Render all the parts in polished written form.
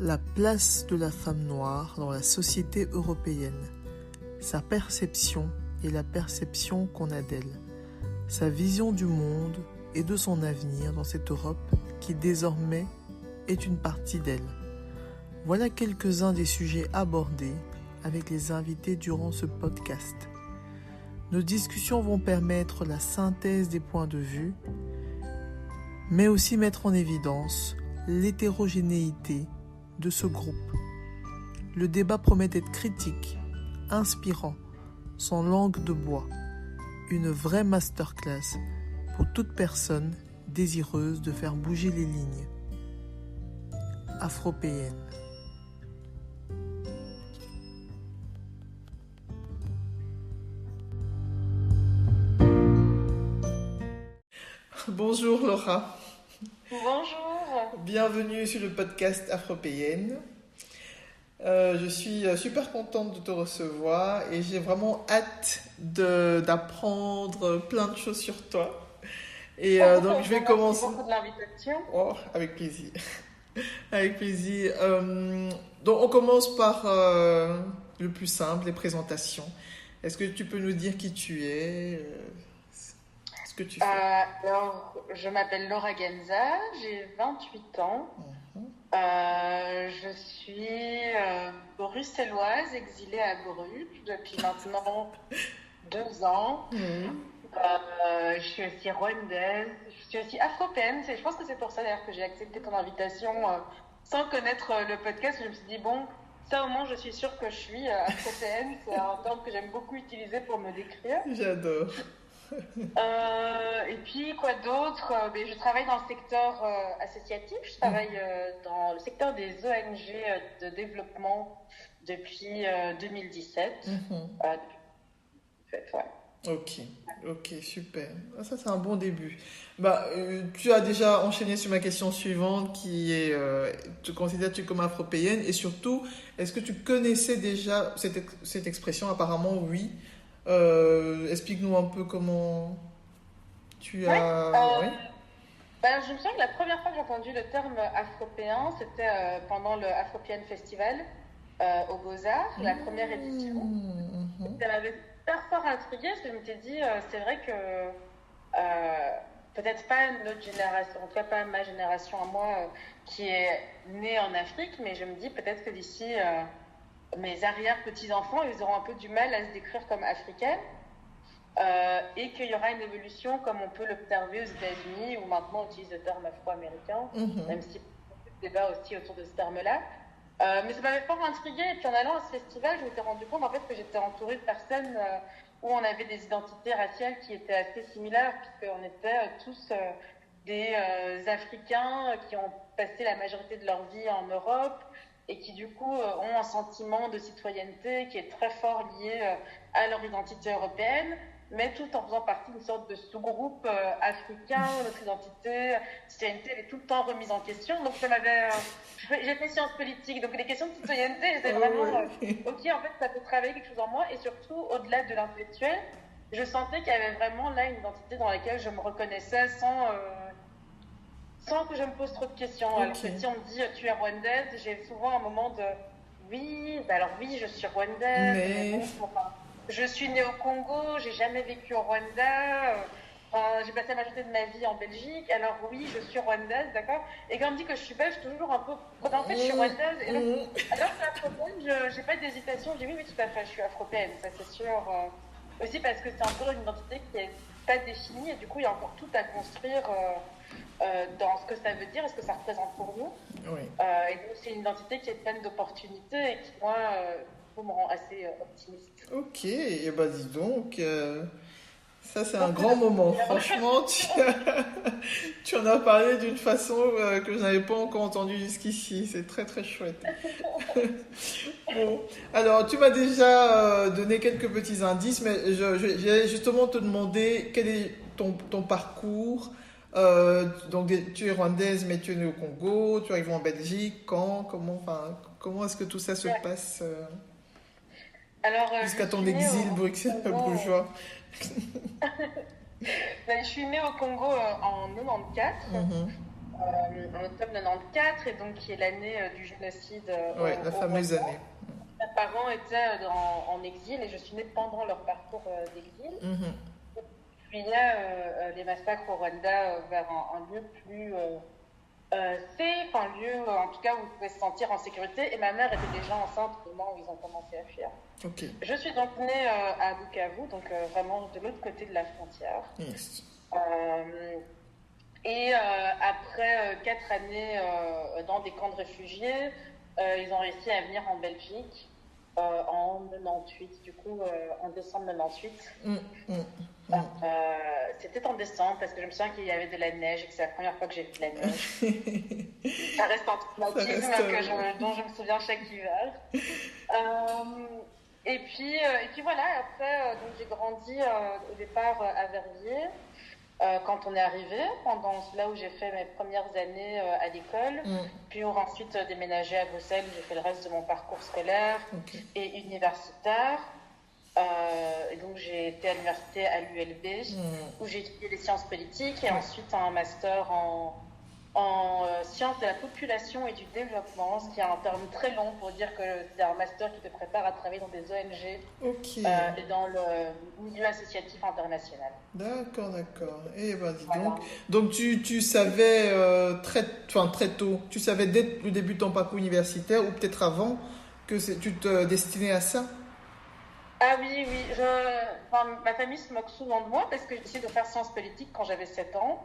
La place de la femme noire dans la société européenne, sa perception et la perception qu'on a d'elle, sa vision du monde et de son avenir dans cette Europe qui désormais est une partie d'elle. Voilà quelques-uns des sujets abordés avec les invités durant ce podcast. Nos discussions vont permettre la synthèse des points de vue, mais aussi mettre en évidence l'hétérogénéité de ce groupe. Le débat promet d'être critique, inspirant, sans langue de bois. Une vraie masterclass pour toute personne désireuse de faire bouger les lignes. Afropéenne. Bonjour Laura. Bonjour. Bienvenue sur le podcast Afropéenne. Je suis super contente de te recevoir et j'ai vraiment hâte d'apprendre plein de choses sur toi. Et donc je vais commencer. Merci beaucoup de l'invitation. Oh, avec plaisir. Avec plaisir. Donc on commence par le plus simple, les présentations. Est-ce que tu peux nous dire qui tu es, ce que tu fais? Alors, je m'appelle Laura Genza, j'ai 28 ans. Je suis bruxelloise, exilée à Bruges depuis maintenant 2 ans. Je suis aussi rwandaise, je suis aussi afropéenne. Je pense que c'est pour ça d'ailleurs que j'ai accepté ton invitation sans connaître le podcast. Je me suis dit, bon, ça au moins je suis sûre que je suis afropéenne. C'est un terme que j'aime beaucoup utiliser pour me décrire. J'adore. Et puis quoi d'autre? Je travaille dans le secteur associatif, je travaille dans le secteur des ONG de développement depuis 2017. Ouais. Ok, super. Ça c'est un bon début. Tu as déjà enchaîné sur ma question suivante qui est, te considères-tu comme afropéenne et surtout, est-ce que tu connaissais déjà cette expression? Apparemment oui. Explique-nous un peu comment tu as... Ouais. Je me souviens que la première fois que j'ai entendu le terme afropéen, c'était pendant le Afropean Festival aux Beaux-Arts, la première édition. Ça m'avait super fort intriguée parce que je m'étais dit, c'est vrai que peut-être pas notre génération, en tout cas pas ma génération à moi qui est née en Afrique, mais je me dis peut-être que d'ici... mes arrière-petits-enfants, ils auront un peu du mal à se décrire comme africaines et qu'il y aura une évolution comme on peut l'observer aux États-Unis où maintenant on utilise le terme afro-américain, même si il y a des débats aussi autour de ce terme-là. Mais ça m'avait fort intriguée et puis en allant à ce festival, je m'étais rendu compte en fait que j'étais entourée de personnes où on avait des identités raciales qui étaient assez similaires puisqu'on était tous des Africains qui ont passé la majorité de leur vie en Europe et qui du coup ont un sentiment de citoyenneté qui est très fort lié à leur identité européenne, mais tout en faisant partie d'une sorte de sous-groupe africain. Notre identité, citoyenneté, elle est tout le temps remise en question. Donc ça m'avait... j'ai fait sciences politiques, donc les questions de citoyenneté, j'étais vraiment... ok, en fait, ça peut travailler quelque chose en moi, et surtout, au-delà de l'intellectuel, je sentais qu'il y avait vraiment là une identité dans laquelle je me reconnaissais sans que je me pose trop de questions. Alors que si on me dit tu es rwandaise, j'ai souvent un moment de oui, je suis rwandaise, mais bon, je suis née au Congo, j'ai jamais vécu au Rwanda, j'ai passé la majorité de ma vie en Belgique, alors oui, je suis rwandaise, d'accord. Et quand on me dit que je suis belge, je suis toujours un peu en fait je suis rwandaise, et donc, alors que afropéenne, j'ai pas d'hésitation, je dis oui, tout à fait, je suis afropéenne, ça c'est sûr. Aussi parce que c'est encore une identité qui est pas définie, et du coup il y a encore tout à construire dans ce que ça veut dire et ce que ça représente pour nous. Et donc c'est une identité qui est pleine d'opportunités et qui, moi, me rend assez optimiste. Ok, et dis donc, ça c'est un grand moment. Franchement, tu en as parlé d'une façon que je n'avais pas encore entendue jusqu'ici. C'est très très chouette. Bon, alors tu m'as déjà donné quelques petits indices, mais j'ai justement te demander quel est ton parcours. Donc tu es rwandaise, mais tu es née au Congo, tu arrives en Belgique, comment est-ce que tout ça se passe jusqu'à ton exil bruxellois? Je suis née au Congo en 94. en octobre 94, et donc qui est l'année du génocide Oui, la fameuse Rwanda. année. Mes parents étaient en exil et je suis née pendant leur parcours d'exil. Puis là, les massacres au Rwanda vers un lieu plus safe, un lieu en tout cas où ils pouvaient se sentir en sécurité. Et ma mère était déjà enceinte au moment où ils ont commencé à fuir. Ok. Je suis donc née à Bukavu, donc vraiment de l'autre côté de la frontière. Yes. Et après 4 années dans des camps de réfugiés, ils ont réussi à venir en Belgique en 98, du coup en décembre 98. C'était en décembre parce que je me souviens qu'il y avait de la neige et que c'est la première fois que j'ai vu de la neige. Ça reste un traumatisme dont je me souviens chaque hiver. Et puis voilà, après donc j'ai grandi au départ à Verviers. Quand on est arrivé, pendant là où j'ai fait mes premières années à l'école, puis on a ensuite déménagé à Bruxelles où j'ai fait le reste de mon parcours scolaire et universitaire. Et donc j'ai été à l'université à l'ULB où j'ai étudié les sciences politiques et ensuite un master en sciences de la population et du développement, ce qui est un terme très long pour dire que c'est un master qui te prépare à travailler dans des ONG et dans le milieu associatif international. D'accord. Et ben dis donc. Donc tu savais très tôt, tu savais dès le début de ton parcours universitaire ou peut-être avant que tu te destinais à ça? Ah oui. Ma famille se moque souvent de moi parce que j'ai décidé de faire sciences politiques quand j'avais 7 ans.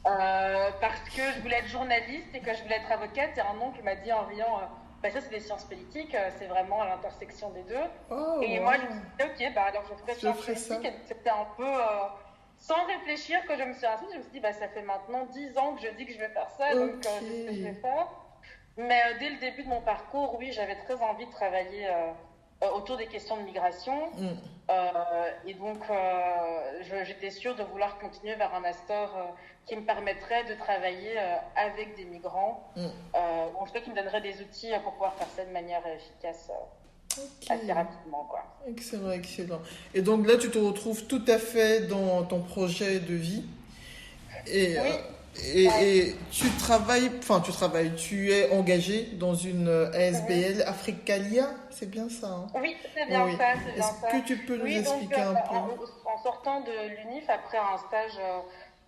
Parce que je voulais être journaliste et que je voulais être avocate, et un oncle m'a dit en riant bah ça c'est des sciences politiques, c'est vraiment à l'intersection des deux. Moi je me suis dit ok, bah alors je ferai sciences politiques, et c'était un peu sans réfléchir que je me suis inscrite. Je me suis dit bah ça fait maintenant 10 ans que je dis que je vais faire ça, donc c'est ce que je vais faire. Mais dès le début de mon parcours, oui, j'avais très envie de travailler autour des questions de migration. Et donc, j'étais sûre de vouloir continuer vers un master qui me permettrait de travailler avec des migrants, ou en tout cas qui me donnerait des outils pour pouvoir faire ça de manière efficace assez rapidement, quoi. Excellent. Et donc là, tu te retrouves tout à fait dans ton projet de vie. Et, oui. Et tu tu es engagé dans une ASBL Africalia, c'est bien ça, hein? Oui, c'est bien ça. Est-ce que tu peux nous expliquer un peu? En sortant de l'UNIF, après un stage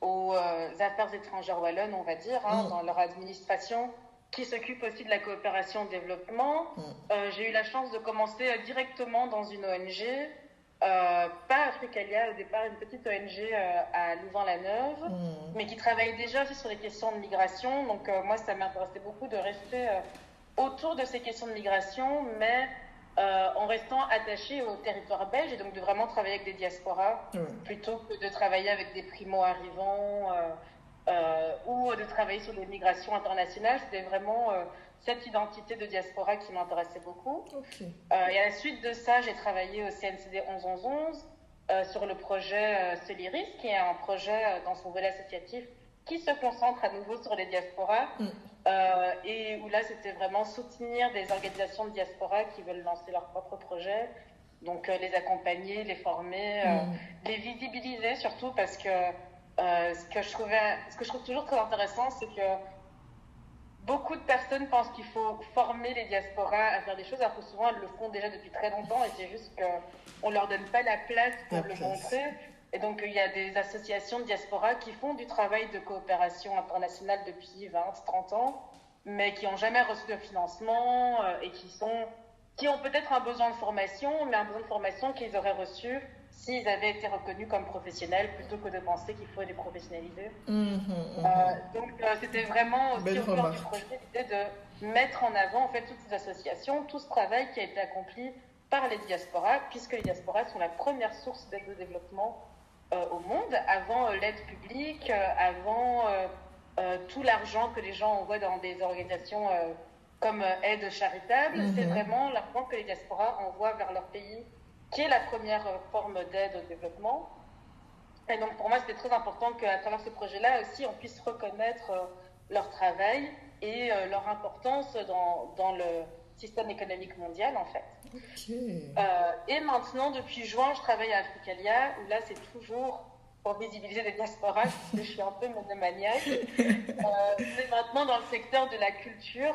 aux affaires étrangères wallonnes, on va dire, dans leur administration, qui s'occupe aussi de la coopération au développement, j'ai eu la chance de commencer directement dans une ONG. Pas Africalia au départ, une petite ONG à Louvain-la-Neuve, mais qui travaille déjà aussi sur les questions de migration. Donc moi, ça m'intéressait beaucoup de rester autour de ces questions de migration, mais en restant attaché au territoire belge, et donc de vraiment travailler avec des diasporas, plutôt que de travailler avec des primo-arrivants ou de travailler sur des migrations internationales. C'était vraiment cette identité de diaspora qui m'intéressait beaucoup. Et à la suite de ça, j'ai travaillé au CNCD 1111 sur le projet Soliris, qui est un projet dans son volet associatif qui se concentre à nouveau sur les diasporas, et où là, c'était vraiment soutenir des organisations de diaspora qui veulent lancer leur propre projet. Donc, les accompagner, les former, les visibiliser surtout, parce que ce que je trouve toujours très intéressant, c'est que beaucoup de personnes pensent qu'il faut former les diasporas à faire des choses, alors que souvent elles le font déjà depuis très longtemps, et c'est juste qu'on ne leur donne pas la place pour le montrer. Et donc il y a des associations de diaspora qui font du travail de coopération internationale depuis 20-30 ans, mais qui n'ont jamais reçu de financement et qui ont peut-être un besoin de formation, mais un besoin de formation qu'ils auraient reçu s'ils avaient été reconnus comme professionnels, plutôt que de penser qu'il faut les professionnaliser. Donc c'était vraiment aussi au cœur du projet l'idée de mettre en avant en fait toutes ces associations, tout ce travail qui a été accompli par les diasporas, puisque les diasporas sont la première source d'aide au développement au monde, avant l'aide publique, avant tout l'argent que les gens envoient dans des organisations comme aide charitable. C'est vraiment l'argent que les diasporas envoient vers leur pays qui est la première forme d'aide au développement. Et donc pour moi, c'était très important qu'à travers ce projet-là aussi, on puisse reconnaître leur travail et leur importance dans le système économique mondial, en fait. Et maintenant, depuis juin, je travaille à Africalia, où là, c'est toujours pour visibiliser des diasporas, parce que je suis un peu monomaniaque. Mais maintenant dans le secteur de la culture.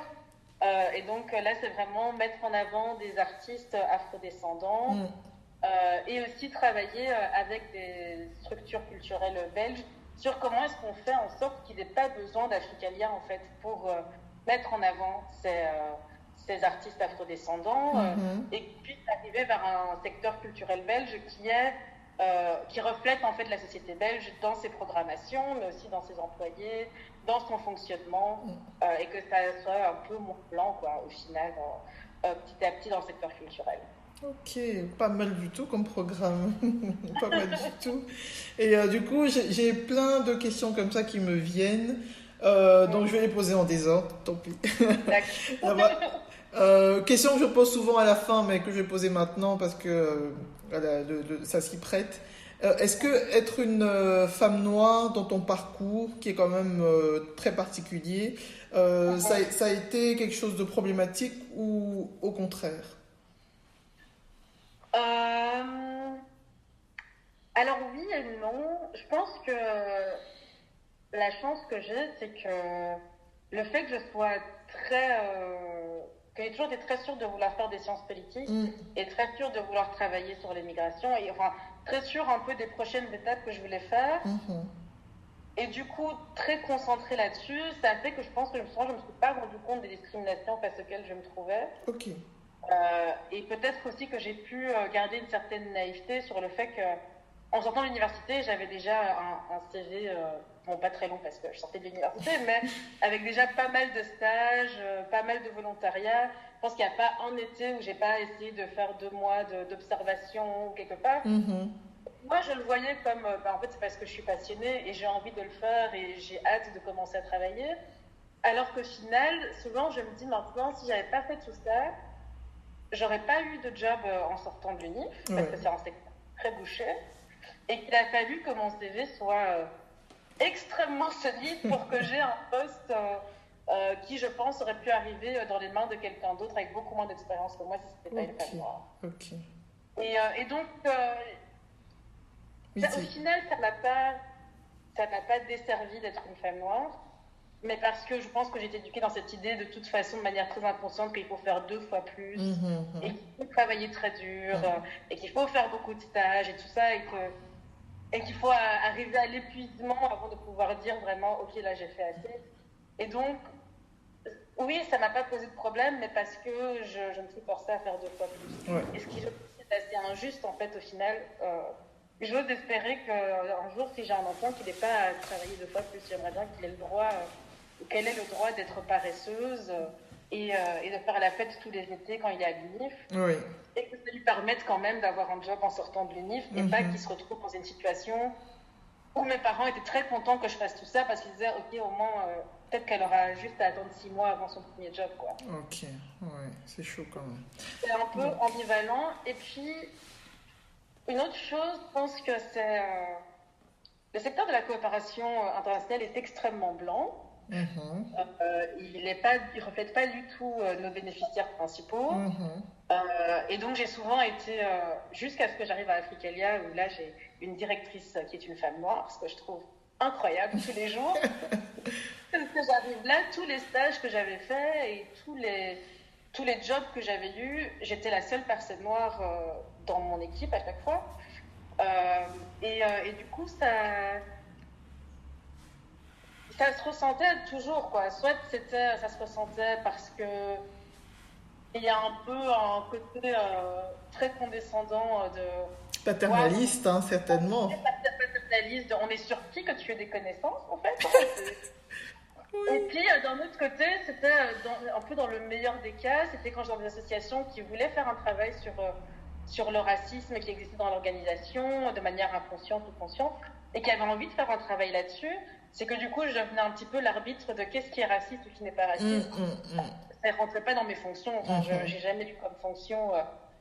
Et donc là, c'est vraiment mettre en avant des artistes afrodescendants et aussi travailler avec des structures culturelles belges sur comment est-ce qu'on fait en sorte qu'il n'ait pas besoin d'Africalia en fait pour mettre en avant ces artistes afrodescendants et qu'ils puissent arriver vers un secteur culturel belge qui reflète en fait la société belge dans ses programmations, mais aussi dans ses employés, dans son fonctionnement, et que ça soit un peu mon plan, quoi, au final, petit à petit dans le secteur culturel. Ok, pas mal du tout comme programme. Pas mal du tout. Et du coup, j'ai plein de questions comme ça qui me viennent. Donc je vais les poser en désordre, tant pis. D'accord. Question que je pose souvent à la fin, mais que je vais poser maintenant parce que voilà, ça s'y prête. Est-ce que être une femme noire dans ton parcours, qui est quand même très particulier, ça a été quelque chose de problématique ou au contraire? Alors oui et non. Je pense que la chance que j'ai, c'est que le fait que je sois que j'ai toujours été très sûre de vouloir faire des sciences politiques et très sûre de vouloir travailler sur l'immigration et enfin très sûre un peu des prochaines étapes que je voulais faire. Et du coup, très concentrée là-dessus, ça a fait que je pense que je me suis pas rendu compte des discriminations face auxquelles je me trouvais. Ok. Et peut-être aussi que j'ai pu garder une certaine naïveté sur le fait que, en sortant de l'université, j'avais déjà un CV, bon, pas très long parce que je sortais de l'université, mais avec déjà pas mal de stages, pas mal de volontariat. Je pense qu'il n'y a pas un été où j'ai pas essayé de faire 2 mois d'observation quelque part. Moi, je le voyais comme, en fait, c'est parce que je suis passionnée et j'ai envie de le faire et j'ai hâte de commencer à travailler. Alors qu'au final, souvent, je me dis maintenant, si j'avais pas fait tout ça, j'aurais pas eu de job en sortant de l'UNIF, parce que c'est un secteur très bouché, et qu'il a fallu que mon CV soit extrêmement solide pour que j'ai un poste qui, je pense, aurait pu arriver dans les mains de quelqu'un d'autre avec beaucoup moins d'expérience que moi si c'était pas une femme noire. Et donc, au final, ça m'a pas desservi d'être une femme noire, mais parce que je pense que j'ai été éduquée dans cette idée de toute façon de manière très inconsciente qu'il faut faire 2 fois plus et qu'il faut travailler très dur et qu'il faut faire beaucoup de stages et tout ça et qu'il faut arriver à l'épuisement avant de pouvoir dire vraiment ok là j'ai fait assez. Et donc oui, ça m'a pas posé de problème, mais parce que je me suis forcée à faire 2 fois plus. Et ce qui est assez injuste en fait au final. J'ose espérer qu'un jour, si j'ai un enfant qui n'ait pas à travailler 2 fois plus, j'aimerais bien qu'il ait le droit, qu'elle ait le droit d'être paresseuse et de faire la fête tous les étés quand il est à l'UNIF. Et que ça lui permette quand même d'avoir un job en sortant de l'UNIF et pas qu'il se retrouve dans une situation où mes parents étaient très contents que je fasse tout ça parce qu'ils disaient, ok, au moins, peut-être qu'elle aura juste à attendre 6 mois avant son premier job, quoi. Ok, ouais, c'est chaud quand même. C'est un peu ambivalent. Et puis, une autre chose, je pense que c'est... le secteur de la coopération internationale est extrêmement blanc. Il ne reflète pas du tout nos bénéficiaires principaux. Et donc, j'ai souvent été, jusqu'à ce que j'arrive à Africalia, où là, j'ai une directrice qui est une femme noire, ce que je trouve incroyable tous les jours. Parce que j'arrive là, tous les stages que j'avais faits et tous les jobs que j'avais eus, j'étais la seule personne noire dans mon équipe à chaque fois. Et du coup, ça se ressentait toujours, quoi. Soit ça se ressentait parce que il y a un peu un côté très condescendant de... Paternaliste, hein, certainement. Paternaliste, on est surpris que tu aies des connaissances, en fait. Et puis, d'un autre côté, c'était un peu dans le meilleur des cas, c'était quand j'étais dans des associations qui voulaient faire un travail sur le racisme qui existait dans l'organisation, de manière inconsciente ou consciente, et qui avaient envie de faire un travail là-dessus. C'est que du coup, je devenais un petit peu l'arbitre de qu'est-ce qui est raciste ou qui n'est pas raciste. Ça ne rentrait pas dans mes fonctions. Enfin, je n'ai jamais eu comme fonction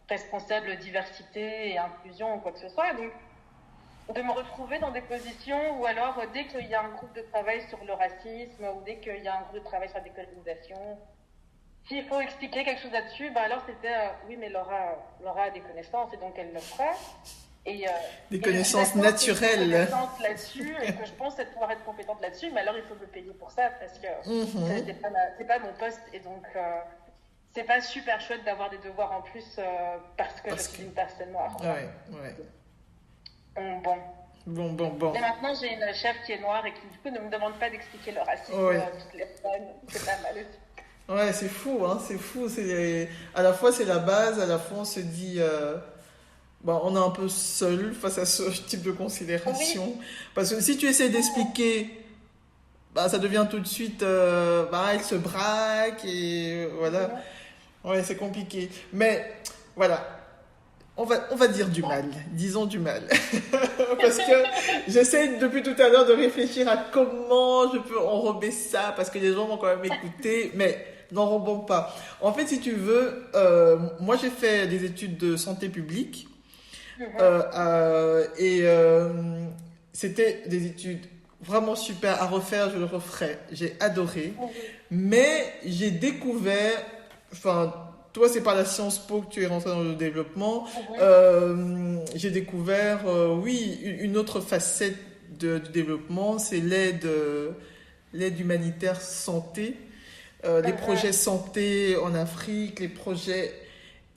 responsable diversité et inclusion ou quoi que ce soit. Donc, de me retrouver dans des positions où alors, dès qu'il y a un groupe de travail sur le racisme ou dès qu'il y a un groupe de travail sur la décolonisation, s'il faut expliquer quelque chose là-dessus, alors c'était oui, mais Laura a des connaissances et donc elle le fera. Et, Des et je suis connaissances d'accord que je suis naturelles. compétente là-dessus et que je pense être pouvoir être compétente là-dessus, mais alors il faut me payer pour ça parce que Mhm. c'est pas mon poste et donc c'est pas super chouette d'avoir des devoirs en plus parce que je Parce que... suis une personne noire, quoi. Ouais, ouais. Bon. Bon, bon, bon. Et maintenant j'ai une chef qui est noire et qui du coup ne me demande pas d'expliquer le racisme Ouais. toutes les semaines. C'est pas mal aussi. Ouais, c'est fou, hein, c'est fou. À la fois, c'est la base, à la fois, on se dit, bah, on est un peu seul face à ce type de Oui. considération. Parce que si tu essaies d'expliquer, bah, ça devient tout de suite, bah, elle se braque et voilà. Mhm. Ouais, c'est compliqué. Mais voilà, on va dire du mal, disons du mal. Parce que j'essaie depuis tout à l'heure de réfléchir à comment je peux enrober ça, parce que les gens vont quand même écouter, mais n'enrobons pas. En fait, si tu veux, moi j'ai fait des études de santé publique, Mhm. et c'était des études vraiment super à refaire, je le referais, j'ai adoré. Mhm. Mais j'ai découvert, enfin, toi, c'est par la Sciences Po que tu es rentré dans le développement. Mhm. J'ai découvert, oui, une autre facette du développement, c'est l'aide humanitaire santé, les projets Mhm. santé en Afrique, les projets.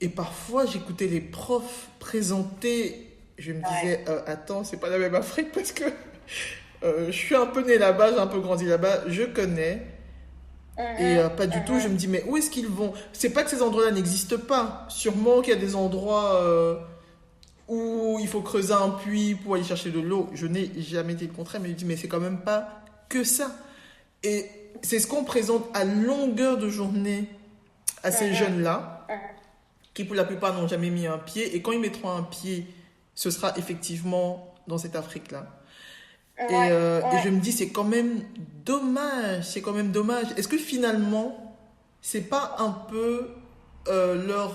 Et parfois, j'écoutais les profs présenter. Je me Ouais. disais, attends, c'est pas la même Afrique parce que je suis un peu né là-bas, j'ai un peu grandi là-bas, je connais. Et Mhm. pas du tout, je Mhm. me dis, mais où est-ce qu'ils vont? C'est pas que ces endroits-là n'existent pas. Sûrement qu'il y a des endroits où il faut creuser un puits pour aller chercher de l'eau. Je n'ai jamais été le contraire, mais je me dis, mais c'est quand même pas que ça. Et c'est ce qu'on présente à longueur de journée à ces Mhm. jeunes-là, Mhm. qui pour la plupart n'ont jamais mis un pied. Et quand ils mettront un pied, ce sera effectivement dans cette Afrique-là. Ouais, Et je ouais. me dis, c'est quand même dommage, c'est quand même dommage. Est-ce que finalement, c'est pas un peu leur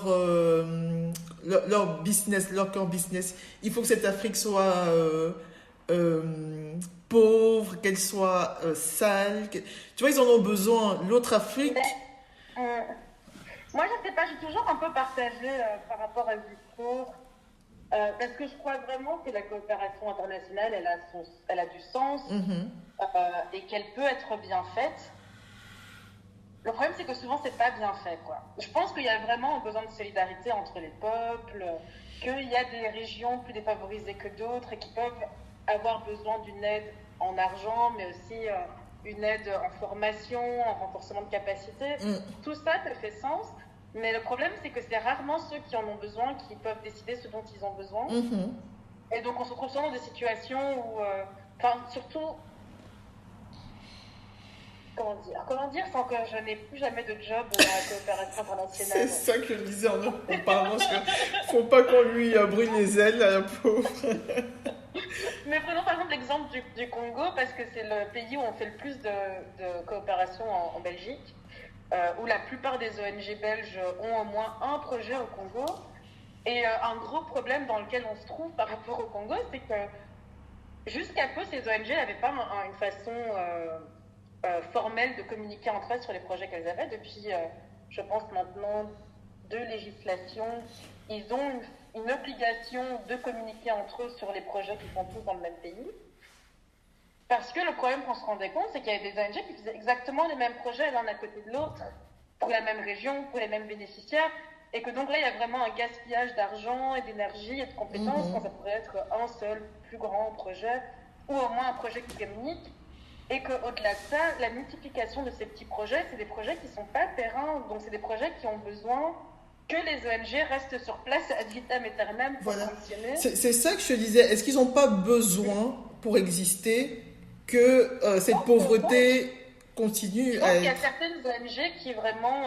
business, leur core business? Il faut que cette Afrique soit euh, pauvre, qu'elle soit sale. Tu vois, ils en ont besoin. L'autre Mais, Afrique, euh, moi, je sais pas, j'ai toujours un peu partagé par rapport à ce discours, parce que je crois vraiment que la coopération internationale, elle a du sens mhm, et qu'elle peut être bien faite. Le problème, c'est que souvent, c'est pas bien fait, quoi. Je pense qu'il y a vraiment un besoin de solidarité entre les peuples, qu'il y a des régions plus défavorisées que d'autres et qui peuvent avoir besoin d'une aide en argent, mais aussi une aide en formation, en renforcement de capacité. mm, Tout ça, ça fait sens. Mais le problème, c'est que c'est rarement ceux qui en ont besoin qui peuvent décider ce dont ils ont besoin. mhm. Et donc, on se retrouve souvent dans des situations où, enfin, surtout, comment dire sans que je n'ai plus jamais de job dans la coopération C'est internationale. ça que je disais en parlant, parce que faut pas qu'on lui brûle les ailes à la pauvre. Mais prenons par exemple l'exemple du Congo, parce que c'est le pays où on fait le plus de coopération en Belgique, où la plupart des ONG belges ont au moins un projet au Congo. Et un gros problème dans lequel on se trouve par rapport au Congo, c'est que jusqu'à peu, ces ONG n'avaient pas une façon formelle de communiquer entre elles sur les projets qu'elles avaient. Depuis, je pense maintenant, deux législations, ils ont une obligation de communiquer entre eux sur les projets qui sont tous dans le même pays. Parce que le problème qu'on se rendait compte, c'est qu'il y avait des ONG qui faisaient exactement les mêmes projets l'un à côté de l'autre, pour la même région, pour les mêmes bénéficiaires, et que donc là, il y a vraiment un gaspillage d'argent et d'énergie et de compétences quand Mhm. ça pourrait être un seul plus grand projet, ou au moins un projet qui communique, et qu'au-delà de ça, la multiplication de ces petits projets, c'est des projets qui ne sont pas pérennes, donc c'est des projets qui ont besoin que les ONG restent sur place ad vitam aeternam pour Voilà. fonctionner. C'est ça que je te disais. Est-ce qu'ils n'ont pas besoin, pour exister, que cette Donc, pauvreté je continue à pense qu'il y a être... certaines ONG qui vraiment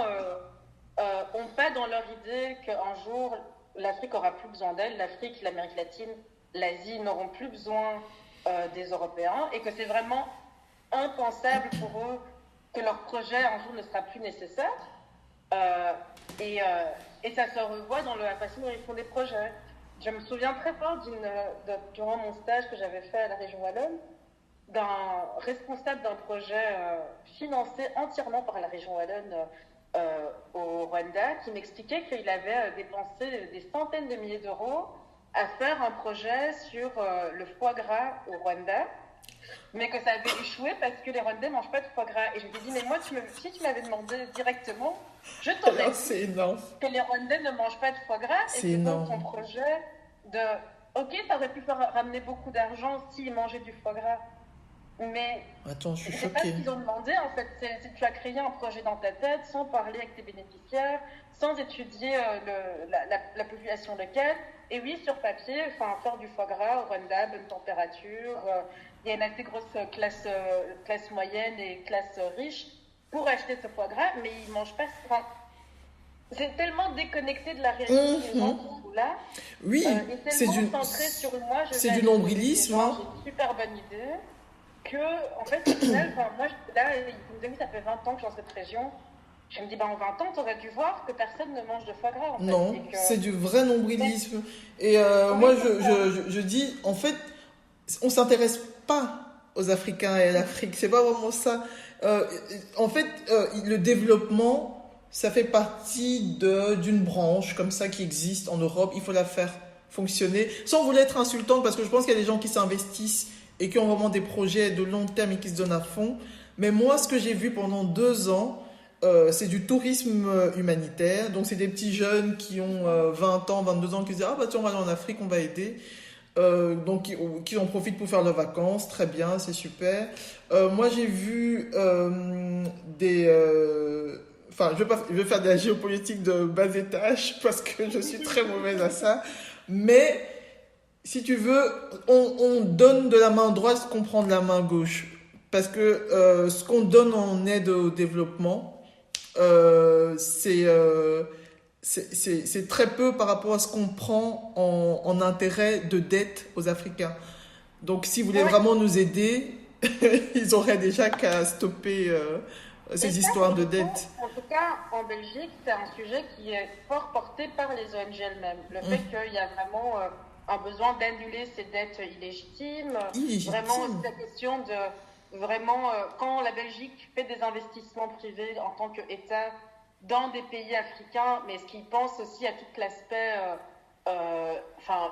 ont pas dans leur idée qu'un jour l'Afrique aura plus besoin d'elle, l'Afrique, l'Amérique latine, l'Asie n'auront plus besoin des Européens et que c'est vraiment impensable pour eux que leur projet un jour ne sera plus nécessaire. Euh, et, euh, et ça se revoit dans la façon dont ils font des projets. Je me souviens très fort durant mon stage que j'avais fait à la région Wallonne, d'un responsable d'un projet financé entièrement par la région Wallonne au Rwanda, qui m'expliquait qu'il avait dépensé des centaines de milliers d'euros à faire un projet sur le foie gras au Rwanda, mais que ça avait échoué parce que les Rwandais ne mangent pas de foie gras. Et je me suis dit, mais moi, si tu m'avais demandé directement, je t'aurais dit que les Rwandais ne mangent pas de foie gras et que donc ton projet de... Ok, ça aurait pu faire ramener beaucoup d'argent s'ils mangeaient du foie gras. Mais attends, je suis c'est pas ce qu'ils ont demandé en fait. Tu as créé un projet dans ta tête sans parler avec tes bénéficiaires, sans étudier la population locale. Et oui, sur papier, faire du foie gras au Rwanda, bonne température, il y a une assez grosse classe moyenne et classe riche pour acheter ce foie gras, mais ils mangent pas. C'est tellement déconnecté de la réalité des gens qui sont là. Oui, c'est tellement centré sur moi. C'est du nombrilisme. J'ai une super bonne idée. Que, en fait, au final, moi, là, il me dit, ça fait 20 ans que je suis dans cette région. Je me dis, en 20 ans, tu aurais dû voir que personne ne mange de foie gras. En fait, non, c'est du vrai nombrilisme. Et moi, je dis, en fait, on ne s'intéresse pas aux Africains et à l'Afrique. C'est pas vraiment ça. En fait, le développement, ça fait partie d'une branche comme ça qui existe en Europe. Il faut la faire fonctionner. Sans vouloir être insultante, parce que je pense qu'il y a des gens qui s'investissent et qui ont vraiment des projets de long terme et qui se donnent à fond. Mais moi, ce que j'ai vu pendant 2 ans, c'est du tourisme humanitaire. Donc, c'est des petits jeunes qui ont 20 ans, 22 ans, qui se disent « Ah, bah tiens, on va aller en Afrique, on va aider ». Donc, qui en profitent pour faire leurs vacances. Très bien, c'est super. Moi, j'ai vu Enfin, je vais faire de la géopolitique de bas étage parce que je suis très mauvaise à ça. Mais... si tu veux, on donne de la main droite ce qu'on prend de la main gauche. Parce que ce qu'on donne en aide au développement, c'est très peu par rapport à ce qu'on prend en intérêt de dette aux Africains. Donc, si vous voulez vraiment nous aider, ils auraient déjà qu'à stopper ces histoires de dette. En tout cas, en Belgique, c'est un sujet qui est fort porté par les ONG elles-mêmes. Le fait qu'il y a vraiment... un besoin d'annuler ces dettes illégitimes. Vraiment, c'est la question de vraiment, quand la Belgique fait des investissements privés en tant qu'État dans des pays africains, mais est-ce qu'ils pensent aussi à tout l'aspect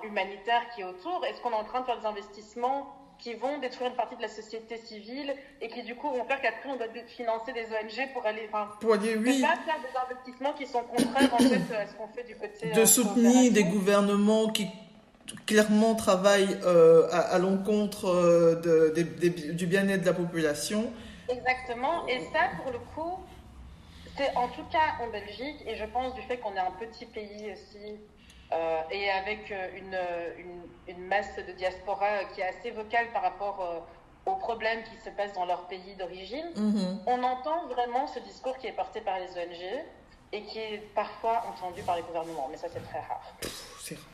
humanitaire qui est autour? Est-ce qu'on est en train de faire des investissements qui vont détruire une partie de la société civile et qui du coup vont faire qu'après on doit financer des ONG pour aller... oui. Pas faire des investissements qui sont contraires en fait à ce qu'on fait du côté... de soutenir des gouvernements qui clairement travaille à l'encontre du bien-être de la population. Exactement, et ça pour le coup, c'est en tout cas en Belgique, et je pense du fait qu'on est un petit pays aussi, et avec une masse de diaspora qui est assez vocale par rapport aux problèmes qui se passent dans leur pays d'origine, on entend vraiment ce discours qui est porté par les ONG et qui est parfois entendu par les gouvernements, mais ça c'est très rare. C'est rare.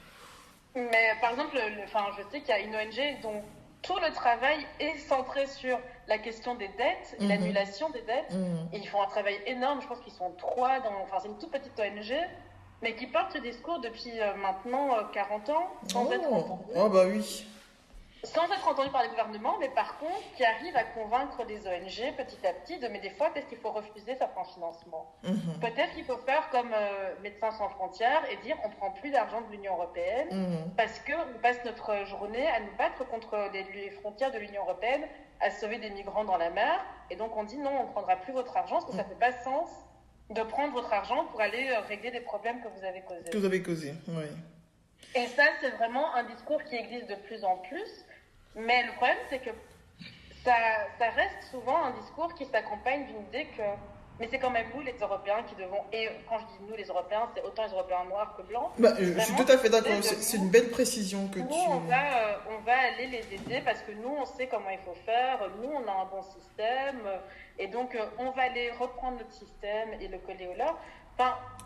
Mais par exemple, je sais qu'il y a une ONG dont tout le travail est centré sur la question des dettes, l'annulation des dettes. Et ils font un travail énorme, je pense qu'ils sont 3 c'est une toute petite ONG, mais qui porte ce discours depuis maintenant 40 ans, sans être entendu. Oh bah oui. Sans être entendu par les gouvernements, mais par contre, qui arrive à convaincre les ONG petit à petit mais des fois, peut-être qu'il faut refuser certains financements. Peut-être qu'il faut faire comme Médecins sans frontières et dire on ne prend plus d'argent de l'Union européenne parce qu'on passe notre journée à nous battre contre les frontières de l'Union européenne, à sauver des migrants dans la mer. Et donc on dit non, on ne prendra plus votre argent parce que ça ne fait pas sens de prendre votre argent pour aller régler des problèmes que vous avez causés. Que vous avez causés, oui. Et ça, c'est vraiment un discours qui existe de plus en plus. Mais le problème, c'est que ça reste souvent un discours qui s'accompagne d'une idée que... Mais c'est quand même nous, les Européens, qui devons... Et quand je dis nous, les Européens, c'est autant les Européens noirs que blancs. Je suis tout à fait d'accord. C'est une belle précision que nous, on va aller les aider parce que nous, on sait comment il faut faire. Nous, on a un bon système. Et donc, on va aller reprendre notre système et le coller au leur.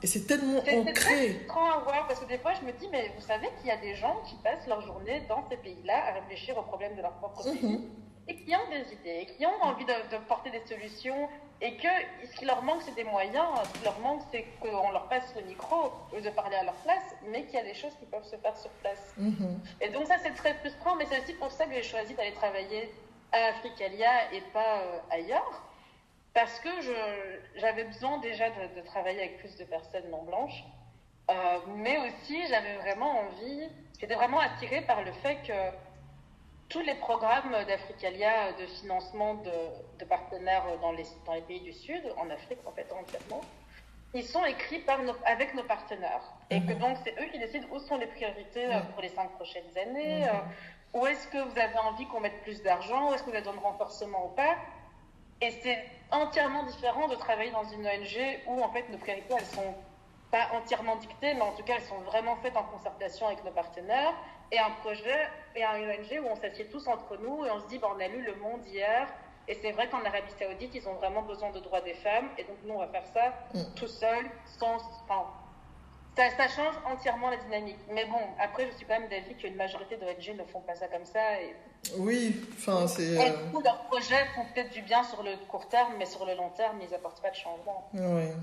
Et c'est tellement ancré. C'est très frustrant à voir parce que des fois je me dis mais vous savez qu'il y a des gens qui passent leur journée dans ces pays-là à réfléchir aux problèmes de leur propre pays et qui ont des idées, et qui ont envie de porter des solutions et que ce qui leur manque c'est des moyens, ce qui leur manque c'est qu'on leur passe le micro ou de parler à leur place, mais qu'il y a des choses qui peuvent se faire sur place. Et donc ça c'est très frustrant, mais c'est aussi pour ça que j'ai choisi d'aller travailler à Africalia et pas ailleurs. Parce que j'avais besoin déjà de travailler avec plus de personnes non blanches. Mais aussi, j'étais vraiment attirée par le fait que tous les programmes d'Africalia de financement de partenaires dans les pays du Sud, en Afrique en fait entièrement, ils sont écrits avec nos partenaires. Et que donc c'est eux qui décident où sont les priorités pour les 5 prochaines années, où est-ce que vous avez envie qu'on mette plus d'argent, où est-ce que vous avez besoin de renforcement ou pas. Et c'est entièrement différent de travailler dans une ONG où en fait nos priorités elles sont pas entièrement dictées, mais en tout cas elles sont vraiment faites en concertation avec nos partenaires. Et un projet et une ONG où on s'assied tous entre nous et on se dit on a lu Le Monde hier et c'est vrai qu'en Arabie Saoudite ils ont vraiment besoin de droits des femmes et donc nous on va faire ça tout seul ça change entièrement la dynamique. Mais bon, après je suis quand même d'avis qu'une majorité d'ONG ne font pas ça comme ça oui, enfin c'est et du coup leurs projets font peut-être du bien sur le court terme mais sur le long terme ils apportent pas de changement. ouais.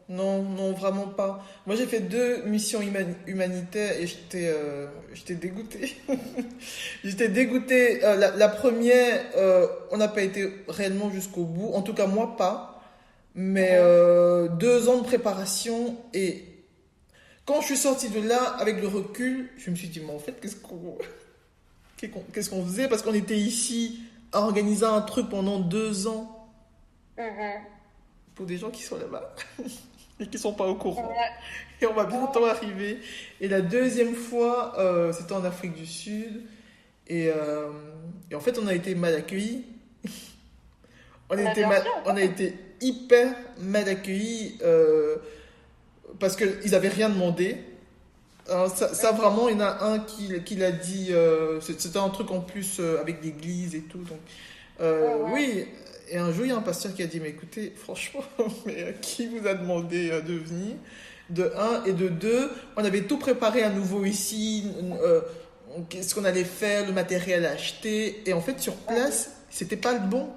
Non, vraiment pas. Moi, j'ai fait 2 missions humanitaires et j'étais dégoûtée. J'étais dégoûtée. La première, on n'a pas été réellement jusqu'au bout. En tout cas, moi, pas. Mais 2 ans de préparation. Et quand je suis sortie de là, avec le recul, je me suis dit, mais en fait, qu'est-ce qu'on faisait? Parce qu'on était ici à organiser un truc pendant 2 ans pour des gens qui sont là-bas. Et qui sont pas au courant. Et on va bientôt arriver. Et la deuxième fois, c'était en Afrique du Sud. Et en fait, on a été mal accueillis. On a été hyper mal accueillis parce qu'ils n'avaient rien demandé. Alors, ça, vraiment, il y en a un qui l'a dit. C'était un truc en plus avec l'église et tout. Donc, oui. Et un jour, il y a un pasteur qui a dit, mais écoutez, franchement, mais qui vous a demandé de venir? De 1 et de 2, on avait tout préparé à nouveau ici, ce qu'on allait faire, le matériel à acheter. Et en fait, sur place, c'était pas le bon.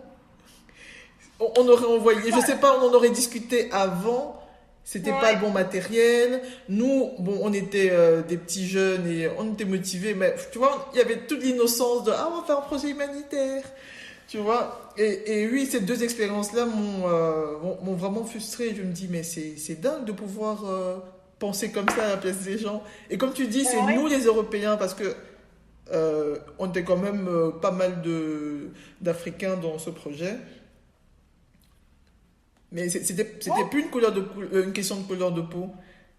On aurait envoyé, je sais pas, on en aurait discuté avant. C'était pas le bon matériel. Nous, bon, on était des petits jeunes et on était motivés, mais tu vois, il y avait toute l'innocence de on va faire un projet humanitaire. Tu vois, et oui, ces 2 expériences-là m'ont vraiment frustré. Je me dis, mais c'est dingue de pouvoir penser comme ça à la place des gens. Et comme tu dis, c'est nous les Européens, parce que on était quand même pas mal d'Africains dans ce projet. Mais c'était plus une question de couleur de peau.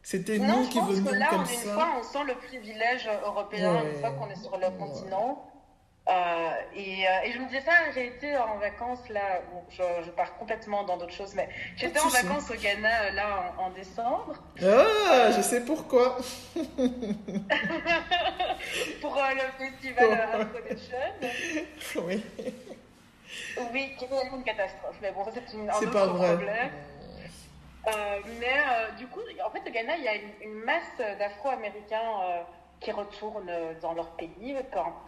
C'était nous qui venions là, comme une ça. fois, on sent le privilège européen une fois qu'on est sur le continent. Et je me disais ça, j'ai été en vacances là, bon, je pars complètement dans d'autres choses, mais j'étais en vacances au Ghana là en décembre. Ah, je sais pourquoi. Pour le festival Afro-Nation. Oui. Oui, qui est une catastrophe, mais bon, ça c'est un C'est autre pas vrai. problème. Du coup, en fait, au Ghana, il y a une masse d'Afro-Américains qui retournent dans leur pays,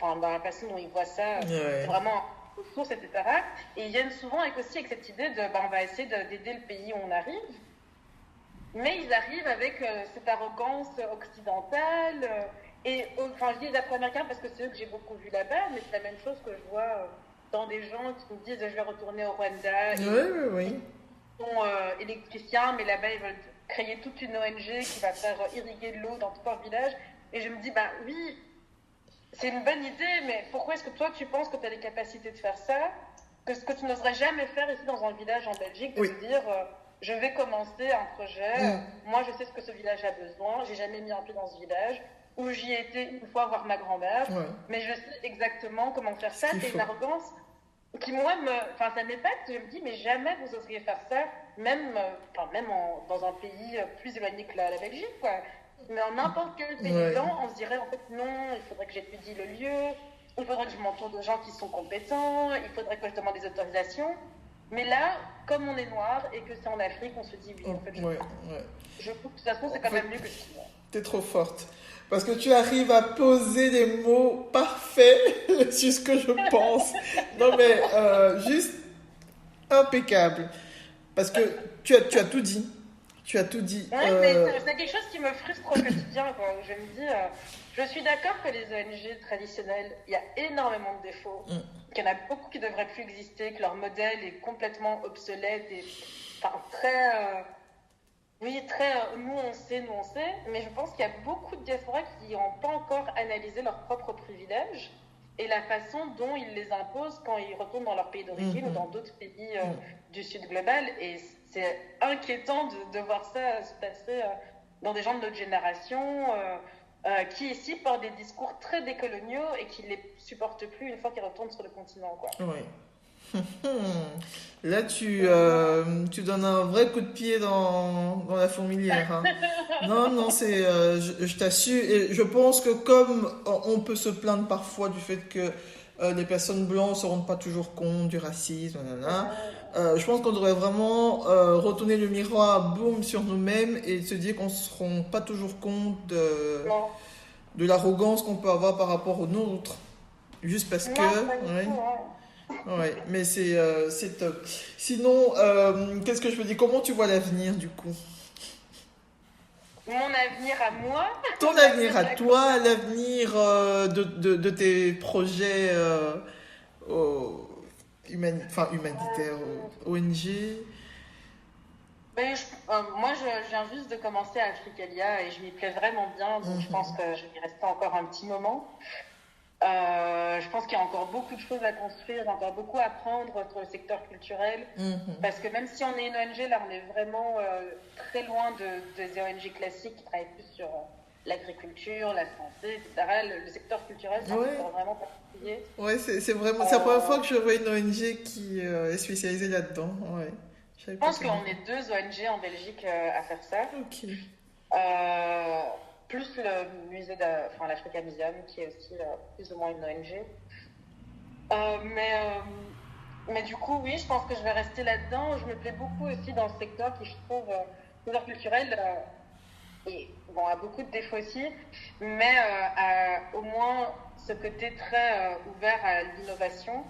dans la façon dont ils voient ça, c'est vraiment aux sources, etc. Et ils viennent souvent avec cette idée de on va essayer d'aider le pays où on arrive. Mais ils arrivent avec cette arrogance occidentale. Je dis les Afro-Américains parce que c'est eux que j'ai beaucoup vus là-bas, mais c'est la même chose que je vois dans des gens qui me disent je vais retourner au Rwanda. Oui. Ils sont électriciens, mais là-bas ils veulent créer toute une ONG qui va faire irriguer de l'eau dans tout leur village. Et je me dis, oui, c'est une bonne idée, mais pourquoi est-ce que toi tu penses que tu as les capacités de faire ça, que ce que tu n'oserais jamais faire ici dans un village en Belgique, de te dire je vais commencer un projet, moi je sais ce que ce village a besoin, j'ai jamais mis un pied dans ce village, où j'y ai été une fois voir ma grand-mère, mais je sais exactement comment faire ça. C'est une arrogance qui moi ça m'épate. Je me dis mais jamais vous oseriez faire ça, même dans un pays plus éloigné que la Belgique, quoi. Mais en n'importe quel pays blanc, on se dirait en fait non, il faudrait que j'étudie le lieu, il faudrait que je m'entoure de gens qui sont compétents, il faudrait que je demande des autorisations. Mais là, comme on est noir et que c'est en Afrique, on se dit oui, en fait, je trouve que de toute façon, c'est quand même mieux que ce qu'il y a. T'es trop forte. Parce que tu arrives à poser des mots parfaits sur ce que je pense. Non mais, juste impeccable. Parce que tu as tout dit. Tu as tout dit. Mais c'est quelque chose qui me frustre au quotidien, quoi. Je me dis, je suis d'accord que les ONG traditionnelles, il y a énormément de défauts, qu'il y en a beaucoup qui ne devraient plus exister, que leur modèle est complètement obsolète et très... Oui, très, nous on sait, mais je pense qu'il y a beaucoup de diasporas qui n'ont pas encore analysé leurs propres privilèges et la façon dont ils les imposent quand ils retournent dans leur pays d'origine ou dans d'autres pays du Sud global. Et c'est inquiétant de voir ça se passer dans des gens de notre génération qui ici portent des discours très décoloniaux et qui ne les supportent plus une fois qu'ils retournent sur le continent, quoi. Ouais. Là, tu donnes un vrai coup de pied dans la fourmilière. Hein. Non, non, je t'assure. Et je pense que comme on peut se plaindre parfois du fait que les personnes blanches ne se rendent pas toujours compte du racisme, nanana, je pense qu'on devrait vraiment retourner le miroir, boum, sur nous-mêmes et se dire qu'on ne se rend pas toujours compte de l'arrogance qu'on peut avoir par rapport aux nôtres. Juste parce que... Ouais. Ouais, mais c'est top. Sinon, qu'est-ce que je peux dire? Comment tu vois l'avenir du coup? Mon avenir à moi? Ton avenir à toi, l'avenir de tes projets humanitaires, ONG. Ben, moi, je viens juste de commencer à Africalia et je m'y plais vraiment bien, donc je pense que je vais y rester encore un petit moment. Je pense qu'il y a encore beaucoup de choses à construire, encore beaucoup à apprendre sur le secteur culturel, parce que même si on est une ONG, là on est vraiment très loin des ONG classiques qui travaillent plus sur l'agriculture, la santé, etc. Le secteur culturel, c'est un secteur vraiment particulier. Ouais, c'est vraiment, c'est la première fois que je vois une ONG qui est spécialisée là-dedans. Ouais. Je pense qu'on est 2 ONG en Belgique à faire ça. Ok. Plus le musée l'Africa Museum, qui est aussi plus ou moins une ONG. Mais du coup, oui, je pense que je vais rester là-dedans. Je me plais beaucoup aussi dans ce secteur qui, je trouve, secteur culturel, et, bon, a beaucoup de défauts aussi, mais a au moins ce côté très ouvert à l'innovation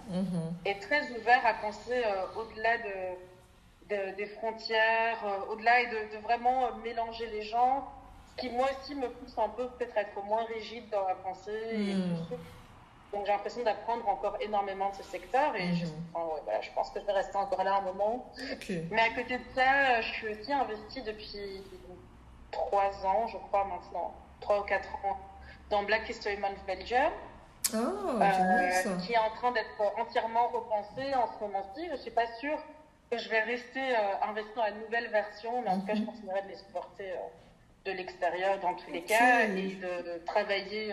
et très ouvert à penser au-delà des frontières, au-delà et de vraiment mélanger les gens. Qui moi aussi me pousse un peu peut-être à être moins rigide dans la pensée. Donc j'ai l'impression d'apprendre encore énormément de ce secteur et je pense que je vais rester encore là un moment. Okay. Mais à côté de ça, je suis aussi investie depuis 3 ans, je crois maintenant, 3 ou 4 ans, dans Black History Month Belgium. Qui est en train d'être entièrement repensé en ce moment-ci. Je ne suis pas sûre que je vais rester investie dans la nouvelle version, mais en tout cas je continuerai de les supporter de l'extérieur dans tous les cas et de travailler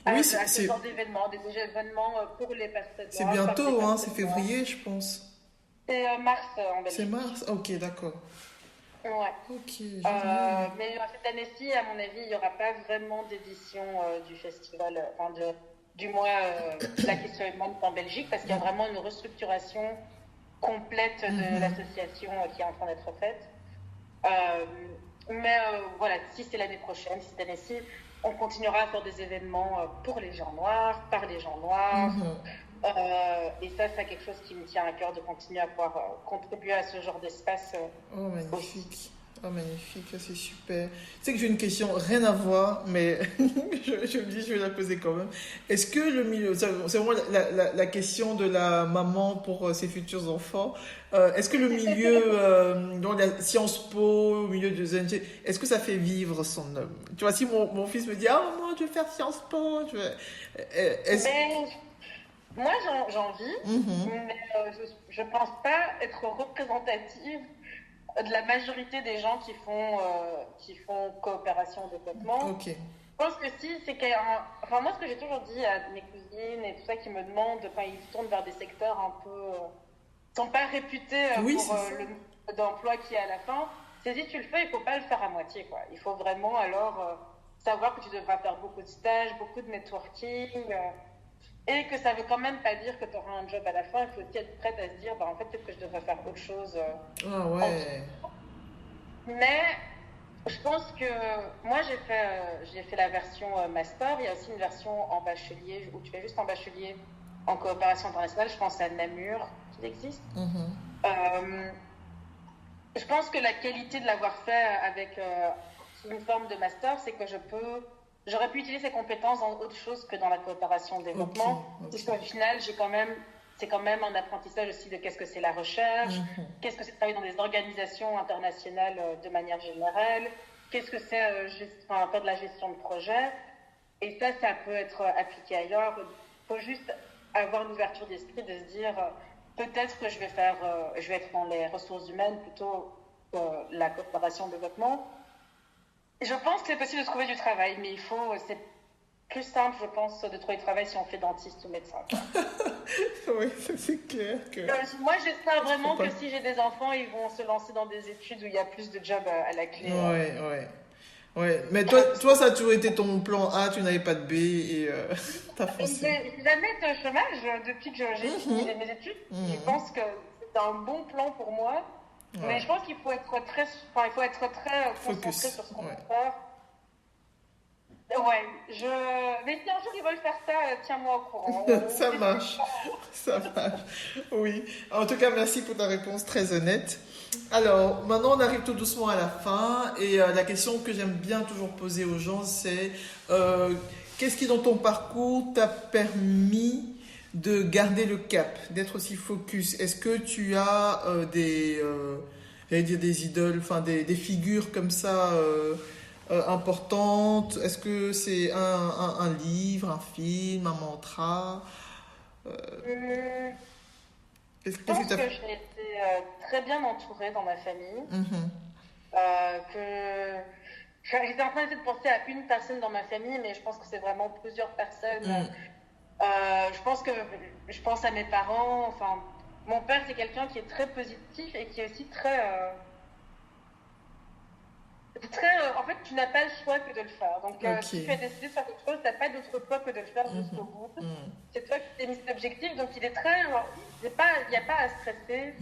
à ce genre d'événements, des événements pour les personnes. C'est bientôt, hein, c'est février, je pense. C'est mars en Belgique. C'est mars, ok, d'accord. Ouais. Ok. Mais cette année-ci, à mon avis, il n'y aura pas vraiment d'édition du festival, du mois Black History Month en Belgique, parce qu'il y a vraiment une restructuration complète de l'association qui est en train d'être faite. Mais voilà, si c'est l'année prochaine, si cette année-ci, on continuera à faire des événements pour les gens noirs, par les gens noirs. Et ça, c'est quelque chose qui me tient à cœur de continuer à pouvoir contribuer à ce genre d'espace. Magnifique. Aussi. Oh, magnifique, c'est super. Tu sais que j'ai une question, rien à voir, mais je me dis, je vais la poser quand même. Est-ce que le milieu, c'est vraiment la question de la maman pour ses futurs enfants, est-ce que le milieu, dans la Sciences Po, au milieu des ONG, est-ce que ça fait vivre son homme? Tu vois, si mon fils me dit, ah maman, je veux faire Sciences Po, moi, j'en vis, mais je pense pas être représentative de la majorité des gens qui font coopération développement. Ok. Je pense que si, c'est moi, ce que j'ai toujours dit à mes cousines et tout ça qui me demandent quand ils se tournent vers des secteurs un peu... sont pas réputés pour le d'emploi qui est à la fin, c'est si tu le fais, il faut pas le faire à moitié, quoi. Il faut vraiment alors savoir que tu devras faire beaucoup de stages, beaucoup de networking... et que ça veut quand même pas dire que tu auras un job à la fin. Il faut aussi être prête à se dire, en fait, peut-être que je devrais faire autre chose. Ah ouais. Mais je pense que moi, j'ai fait la version master. Il y a aussi une version en bachelier où tu fais juste en bachelier en coopération internationale. Je pense à Namur, qui existe. Je pense que la qualité de l'avoir fait avec une forme de master, c'est que j'aurais pu utiliser ces compétences dans autre chose que dans la coopération au développement, puisqu'au final, c'est quand même un apprentissage aussi de qu'est-ce que c'est la recherche, qu'est-ce que c'est de travailler dans des organisations internationales de manière générale, qu'est-ce que c'est faire de la gestion de projet. Et ça peut être appliqué ailleurs. Il faut juste avoir l'ouverture d'esprit de se dire peut-être que je vais être dans les ressources humaines plutôt que la coopération développement. Et je pense que c'est possible de trouver du travail, mais c'est plus simple, je pense, de trouver du travail si on fait dentiste ou médecin. Oui, c'est clair que... Moi, j'espère vraiment que si j'ai des enfants, ils vont se lancer dans des études où il y a plus de jobs à la clé. Ouais. Mais toi, ça a toujours été ton plan A, tu n'avais pas de B et t'as foncé. J'ai jamais été au chômage depuis que j'ai fini mes études. Je pense que c'est un bon plan pour moi. Ouais. Mais je pense qu'il faut être très concentré sur ce qu'on veut faire. Ouais, mais si un jour ils veulent faire ça, tiens-moi au courant. Ça marche. Oui. En tout cas, merci pour ta réponse très honnête. Alors, maintenant, on arrive tout doucement à la fin. Et la question que j'aime bien toujours poser aux gens, c'est qu'est-ce qui, dans ton parcours, t'a permis de garder le cap, d'être aussi focus? Est-ce que tu as des idoles, enfin des figures comme ça importantes? Est-ce que c'est un livre, un film, un mantra? Je pense que j'ai été très bien entourée dans ma famille. J'étais en train d'essayer de penser à une personne dans ma famille, mais je pense que c'est vraiment plusieurs personnes. Je pense à mes parents. Enfin, mon père, c'est quelqu'un qui est très positif et qui est aussi très en fait, tu n'as pas le choix que de le faire. Donc, si tu as décidé de faire quelque chose, tu n'as pas d'autre choix que de le faire jusqu'au bout. C'est toi qui t'es mis cet objectif. Donc, il est très... Il n'y a pas à stresser.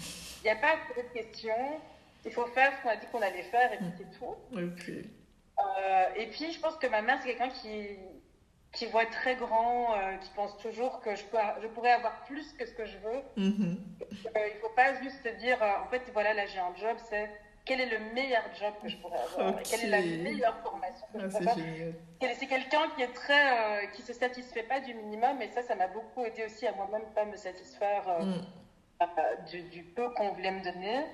Il n'y a pas à poser de questions. Il faut faire ce qu'on a dit qu'on allait faire et puis c'est tout. Et puis, je pense que ma mère, c'est quelqu'un qui voit très grand, qui pense toujours que je pourrais avoir plus que ce que je veux. Il ne faut pas juste se dire, en fait, voilà, là, j'ai un job, c'est... Quel est le meilleur job que je pourrais avoir? Quelle est la meilleure formation que je pourrais avoir? C'est quelqu'un qui est très, qui se satisfait pas du minimum, et ça m'a beaucoup aidé aussi à moi-même pas me satisfaire du peu qu'on voulait me donner.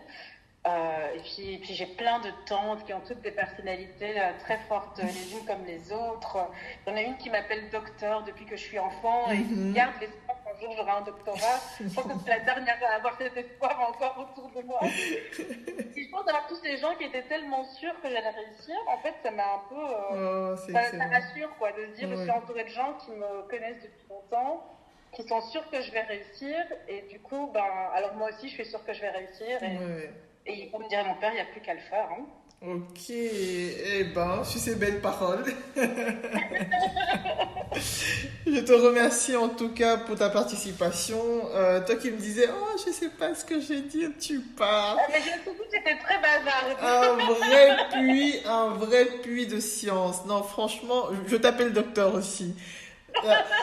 Et puis j'ai plein de tantes qui ont toutes des personnalités très fortes les unes comme les autres. Il y en a une qui m'appelle docteur depuis que je suis enfant et qui garde l'espoir qu'un jour j'aurai un doctorat. Je pense que c'est la dernière à avoir cet espoir encore autour de moi. Et je pense d'avoir tous ces gens qui étaient tellement sûrs que j'allais réussir. En fait, ça m'a un peu... ça rassure quoi, de se dire je suis entourée de gens qui me connaissent depuis longtemps, qui sont sûrs que je vais réussir. Et du coup, alors moi aussi je suis sûre que je vais réussir. Et comme dirait mon père, il n'y a plus qu'à le faire. Hein. Ok, sur ces belles paroles. Je te remercie en tout cas pour ta participation. Toi qui me disais, je ne sais pas ce que je vais dire, tu pars. Mais je me suis dit que c'était très bavarde. Un vrai puits de science. Non, franchement, je t'appelle docteur aussi.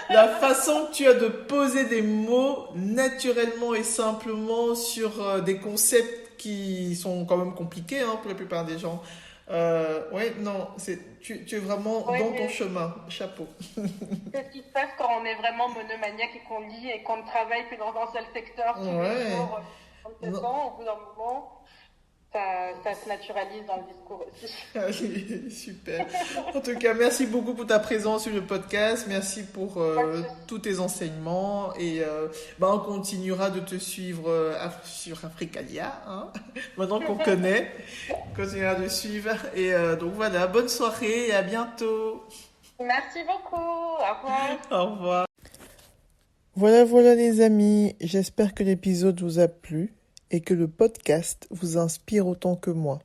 La façon que tu as de poser des mots naturellement et simplement sur des concepts qui sont quand même compliqués pour la plupart des gens. Tu es vraiment dans ton chemin. Chapeau. C'est ce qui se passe quand on est vraiment monomaniaque et qu'on lit et qu'on ne travaille que dans un seul secteur tous les jours. Au bout d'un moment, ça se naturalise dans le discours aussi. Allez, super. En tout cas, merci beaucoup pour ta présence sur le podcast. Merci pour tous tes enseignements. Et on continuera de te suivre sur Africalia. Maintenant qu'on connaît, on continuera de suivre. Et donc voilà, bonne soirée et à bientôt. Merci beaucoup. Au revoir. Au revoir. Voilà les amis. J'espère que l'épisode vous a plu et que le podcast vous inspire autant que moi.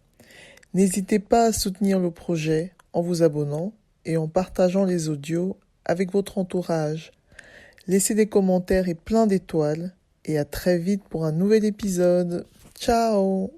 N'hésitez pas à soutenir le projet en vous abonnant et en partageant les audios avec votre entourage. Laissez des commentaires et plein d'étoiles et à très vite pour un nouvel épisode. Ciao!